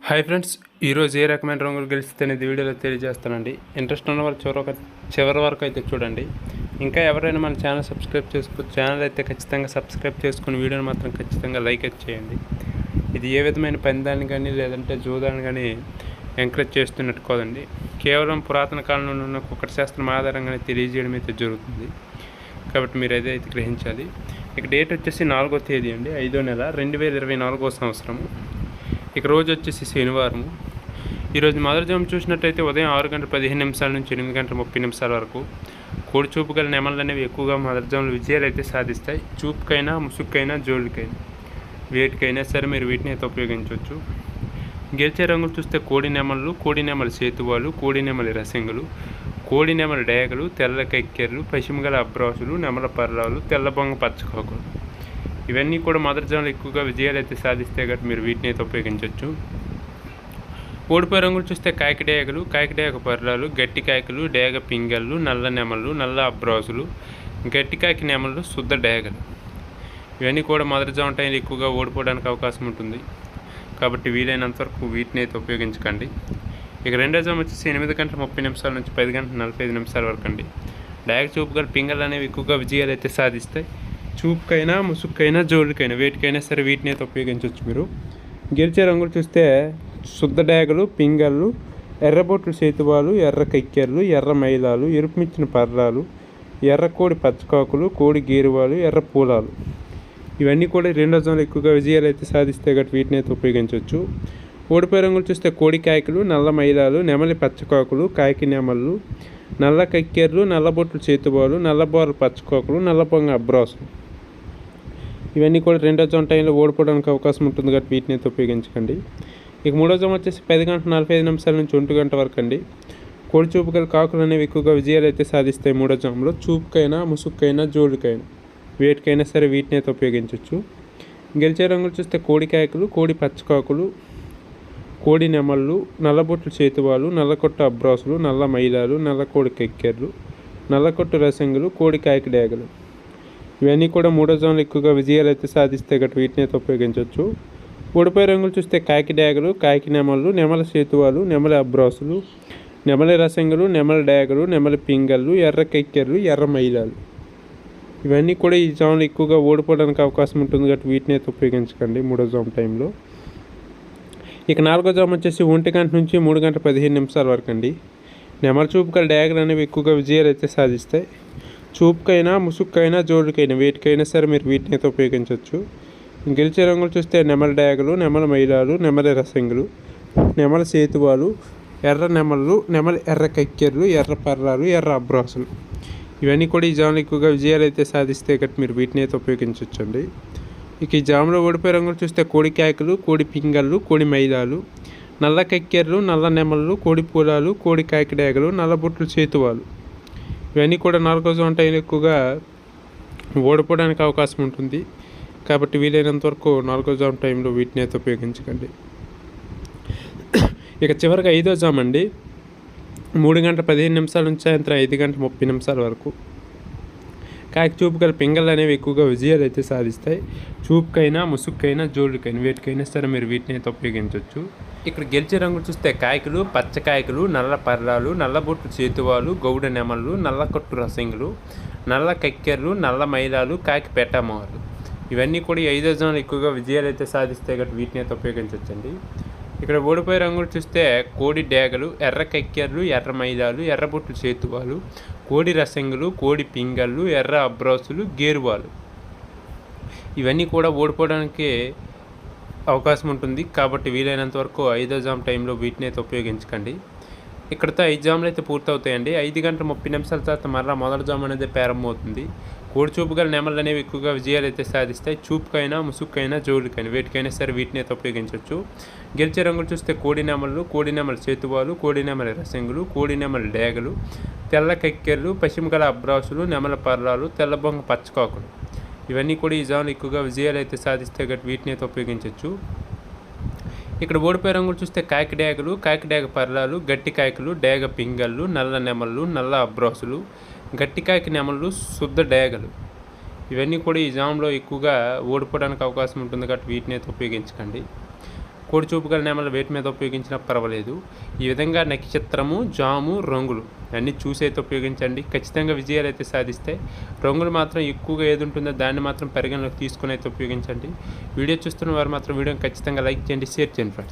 Hi friends, ఈరోజు ఏ రకమైన రంగులు గెలిస్తే అనేది వీడియోలో తెలియజేస్తానండి. ఇంట్రెస్ట్ ఉన్న వాళ్ళు చివరి వరకు అయితే చూడండి. ఇంకా ఎవరైనా మన ఛానల్ ఛానల్ అయితే ఖచ్చితంగా సబ్స్క్రైబ్ చేసుకుని వీడియోని మాత్రం ఖచ్చితంగా లైక్ అయితే చేయండి. ఇది ఏ విధమైన పందాన్ని కానీ లేదంటే జూదాన్ని కానీ ఎంకరేజ్ చేస్తున్నట్టు కాదండి. కేవలం పురాతన కాలం నుండి ఉన్న కుక్కటి శాస్త్రం ఆధారంగానే తెలియజేయడం అయితే జరుగుతుంది. కాబట్టి మీరు అయితే గ్రహించాలి. ఇక డేట్ వచ్చేసి 4వ తేదీ అండి, 5వ నెల 2024 సంవత్సరము. ఇక రోజు వచ్చేసి శనివారము. ఈరోజు మొదటిజాము చూసినట్టయితే ఉదయం 6:15 నుంచి 8:30 వరకు కోడి చూపు గల నెమళ్ళు అనేవి ఎక్కువగా మొదటిజాములు విజయాలు అయితే సాధిస్తాయి. చూపుకైనా ముసుక్కైనా జోళ్ళకైనా వేటికైనా సరే మీరు వీటిని అయితే ఉపయోగించవచ్చు. గెలిచే రంగులు చూస్తే కోడి నెమళ్ళు, కోడి నెమలి సేతువాలు, కోడి నెమలి రసింగులు, కోడి నెమలి డేగలు, తెల్ల కక్కెర్లు, పశ్చిమగల అబ్రాసులు, నెమల పర్లాలు, తెల్ల బొంగ పచ్చకాకులు. ఇవన్నీ కూడా మొదటిజాములు ఎక్కువగా విజయాలు అయితే సాధిస్తే కాబట్టి మీరు వీటిని అయితే ఉపయోగించవచ్చు. ఓడిపోయే రంగులు చూస్తే కాకి డేగలు, కాకి డేగ పర్లాలు, గట్టి కాయకులు, డేగ పింగళ్ళు, నల్ల నెమళ్ళు, నల్ల అబ్రాసులు, గట్టి కాకి నెమళ్ళు, శుద్ధ డేగలు. ఇవన్నీ కూడా మొదటిజాము టైంలో ఎక్కువగా ఓడిపోవడానికి అవకాశం ఉంటుంది. కాబట్టి వీలైనంత వరకు వీటిని అయితే ఉపయోగించకండి. ఇక రెండో జాము వచ్చేసి 8:30 నుంచి 10:45 వరకు అండి. డేగ చూపు గల పింగళ్ళు అనేవి ఎక్కువగా విజయాలు అయితే సాధిస్తాయి. చూపుకైనా ముసుక్కైనా జోళ్ళకైనా వేటికైనా సరే వీటిని అయితే ఉపయోగించవచ్చు. మీరు గెలిచే రంగులు చూస్తే శుద్ధ డేగలు, పింగళ్ళు, ఎర్రబొట్లు సేతువాలు, ఎర్ర కక్కెర్లు, ఎర్ర మైలాలు, ఎరుపుమిచ్చిన పర్రాలు, ఎర్ర కోడి పచ్చకాకులు, కోడి గేరువాలు, ఎర్ర పూలాలు. ఇవన్నీ కూడా రెండో జాములో ఎక్కువగా విజయాలు అయితే సాధిస్తే కాబట్టి వీటిని అయితే ఉపయోగించవచ్చు. ఓడిపోయే రంగులు చూస్తే కోడి కాయకులు, నల్ల మైలాలు, నెమలి పచ్చకాకులు, కాకి నెమళ్ళు, నల్ల కక్కెర్లు, నల్లబొట్లు చేతువాలు, నల్లబోర్ల పచ్చకాకులు, నల్ల పొంగ అబ్రాసులు. ఇవన్నీ కూడా రెండో జాము టైంలో ఓడిపోవడానికి అవకాశం ఉంటుంది కాబట్టి వీటిని అయితే ఉపయోగించకండి. ఇక మూడో జాము వచ్చేసి 10:45 నుంచి 1 వరకు అండి. కోడి చూపు గల కాకులు అనేవి ఎక్కువగా విజయాలు అయితే సాధిస్తాయి. మూడో జాములో చూపుకైనా ముసుక్కైనా జోళ్ళకైనా వేటికైనా సరే వీటిని అయితే ఉపయోగించవచ్చు. గెలిచే రంగులు చూస్తే కోడి కాయకులు, కోడి పచ్చకాకులు, కోడి నెమళ్ళు, నల్లబొట్లు చేతువాలు, నల్లకొట్టు అబ్రాసులు, నల్ల మైలాలు, నల్ల కోడి కెక్కెర్లు, నల్లకొట్టు రసంగులు, కోడి కాయకి డేగలు. ఇవన్నీ కూడా మూడో జాములో ఎక్కువగా విజయాలు అయితే సాధిస్తే గట్టి వీటిని అయితే ఉపయోగించవచ్చు. ఓడిపోయే రంగులు చూస్తే కాకి డేగలు, కాకి నెమళ్ళు, నెమల సేతువాలు, నెమలి అబ్రాసులు, నెమలి రసంగులు, నెమలి డేగలు, నెమలి పింగళ్ళు, ఎర్ర కెక్కెర్లు, ఎర్ర మైలాలు. ఇవన్నీ కూడా ఈ జాములో ఎక్కువగా ఓడిపోవడానికి అవకాశం ఉంటుంది కాబట్టి వీటిని అయితే ఉపయోగించకండి మూడో జాము టైంలో. ఇక నాలుగో జాము వచ్చేసి 1 నుంచి 3:15 వరకు అండి. నెమల చూపు గల డేగలు అనేవి ఎక్కువగా విజయాలు అయితే సాధిస్తాయి. చూపుకైనా ముసుక్కైనా జోళ్ళకైనా వేటికైనా సరే మీరు వీటిని అయితే ఉపయోగించవచ్చు. గెలిచే రంగులు చూస్తే నెమల డేగలు, నెమల మైలాలు, నెమలి రసంగులు, నెమల సేతువాలు, ఎర్ర నెమళ్ళు, నెమలి ఎర్ర కక్కెర్లు, ఎర్ర పర్రాలు, ఎర్ర అబ్రాసులు. ఇవన్నీ కూడా ఈ జాములో ఎక్కువగా విజయాలు అయితే సాధిస్తే కాబట్టి మీరు వీటిని అయితే ఉపయోగించవచ్చండి. ఇక ఈ జాములో ఓడిపోయే రంగులు చూస్తే కోడి కాయకులు, కోడి పింగళ్ళు, కోడి మైలాలు, నల్ల కక్కెర్లు, నల్ల నెమళ్ళు, కోడి పూలాలు, కోడి కాయకి డేగలు, నల్లబొట్లు చేతువాలు. ఇవన్నీ కూడా నాలుగో జాము టైంలో ఎక్కువగా ఓడిపోవడానికి అవకాశం ఉంటుంది. కాబట్టి వీలైనంత వరకు నాలుగో జాము టైంలో వీటిని అయితే ఉపయోగించకండి. ఇక చివరిగా 5వ జాము అండి, 3:15 నుంచి సాయంత్రం 5:30 వరకు. కాకి చూపు గల పింగళ్ళు అనేవి ఎక్కువగా విజయాలు అయితే సాధిస్తాయి. చూపుకైనా ముసుక్కైనా జోళ్ళకైనా వేటికైనా సరే మీరు వీటిని అయితే ఉపయోగించవచ్చు. ఇక్కడ గెలిచే రంగులు చూస్తే కాయకులు, పచ్చకాయకులు, నల్ల పర్రాలు, నల్లబొట్లు చేతువాలు, గౌడ నెమళ్ళు, నల్ల కొట్టు రసింగులు, నల్ల కక్కెర్లు, నల్ల మైలాలు, కాకి పెట్టమోహలు. ఇవన్నీ కూడా 5వ జాములో ఎక్కువగా విజయాలు అయితే సాధిస్తాయి కాబట్టి వీటిని అయితే ఉపయోగించవచ్చండి. ఇక్కడ ఓడిపోయే రంగులు చూస్తే కోడి డేగలు, ఎర్ర కక్కెర్లు, ఎర్ర మైదాలు, ఎర్రబొట్లు చేతువాలు, కోడి రసంగులు, కోడి పింగళ్ళు, ఎర్ర అబ్రాసులు, గేరువాలు. ఇవన్నీ కూడా ఓడిపోవడానికి అవకాశం ఉంటుంది. కాబట్టి వీలైనంత వరకు 5వ జాము టైంలో వీటిని అయితే ఉపయోగించకండి. ఇక్కడతో 5 జాములు అయితే పూర్తవుతాయండి. 5:30 తర్వాత మరలా మొదటి జాము అనేది ప్రారంభమవుతుంది. కోడి చూపు గల నెమళ్ళు అనేవి ఎక్కువగా విజయాలు అయితే సాధిస్తాయి. చూపుకైనా ముసుక్కైనా జోళ్ళకైనా వేటికైనా సరే వీటిని అయితే ఉపయోగించవచ్చు. గెలిచే రంగులు చూస్తే కోడి నెమళ్ళు, కోడి నెమలి చేతువాలు, కోడి నెమలి రసంగులు, కోడి నెమలి డేగలు, తెల్ల కక్కెర్లు, పశ్చిమగల అబ్రాసులు, నెమల పర్రాలు, తెల్ల బొంగ పచ్చకాకులు. ఇవన్నీ కూడా ఈ జాములో ఎక్కువగా విజయాలు అయితే సాధిస్తే గట్టి వీటిని అయితే ఉపయోగించవచ్చు. ఇక్కడ ఓడిపోయే రంగులు చూస్తే కాకి డేగలు, కాకి డేగ పర్లాలు, గట్టి కాయకులు, డేగ పింగళ్ళు, నల్ల నెమళ్ళు, నల్ల అబ్రాసులు, గట్టి కాకి నెమళ్ళు, శుద్ధ డేగలు. ఇవన్నీ కూడా ఈ జాములో ఎక్కువగా ఓడిపోవడానికి అవకాశం ఉంటుంది కాబట్టి వీటిని అయితే ఉపయోగించకండి. కోడి చూపు గల నెమల వేటి మీద ఉపయోగించినా పర్వాలేదు. ఈ విధంగా నక్షత్రము, జాము, రంగులు అన్నీ చూసి అయితే ఉపయోగించండి. ఖచ్చితంగా విజయాలు అయితే సాధిస్తాయి. రంగులు మాత్రం ఎక్కువగా ఏది ఉంటుందో దాన్ని మాత్రం పరిగణలోకి తీసుకుని అయితే ఉపయోగించండి. వీడియో చూస్తున్న వారు మాత్రం వీడియోని ఖచ్చితంగా లైక్ చేయండి, షేర్ చేయండి ఫ్రెండ్స్.